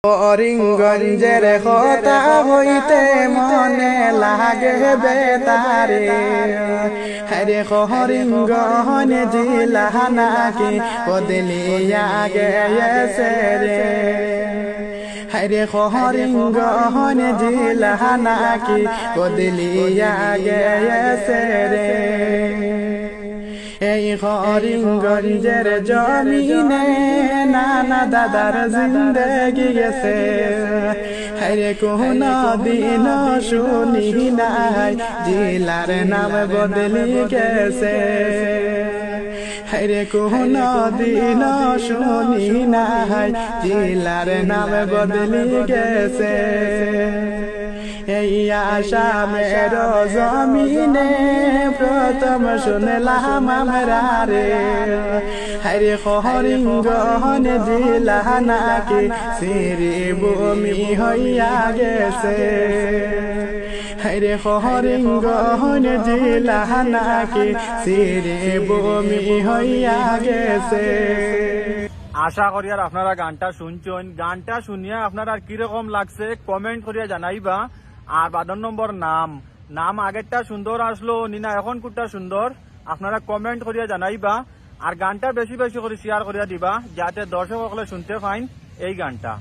করিমগঞ্জের কথা হইতে মনে লাগে বেতারে, হরে করিমগঞ্জ জিলা নাকি বদলিয়া গেছে রে, হরে করিমগঞ্জ জিলা নাকি বদলিয়া গেছে রে। এই করিমগঞ্জের জমিনে নানা দাদার জিন্দেগি গেছে, হরে কোন দিন শুনি নাই জিলার নাম বদলি গেছে, হরে কোন দিন শুনি নাই জিলার নাম বদলি গেছে। এই আসামের জমিনে প্রথম শুনলাম আমরা রে, হরে করিমগঞ্জ জিলা নাকি শ্রীভূমি হইয়া গেছে, হরে করিমগঞ্জ জিলা নাকি শ্রীভূমি হইয়া গেছে। আশা করি আর আপনারা গানটা শুনছেন, গানটা শুনিয়া আপনারা কিরকম লাগছে কমেন্ট করিয়া জানাইবা। আর 12 নম্বর নাম আগেরটা সুন্দর আসলো নিনা এখন কোনটা সুন্দর আপনারা কমেন্ট করিয়া জানাইবা। আর গানটা বেশি বেশি করে শেয়ার করিয়া দিবা যাতে দর্শক সকলে শুনতে পাইন এই গানটা।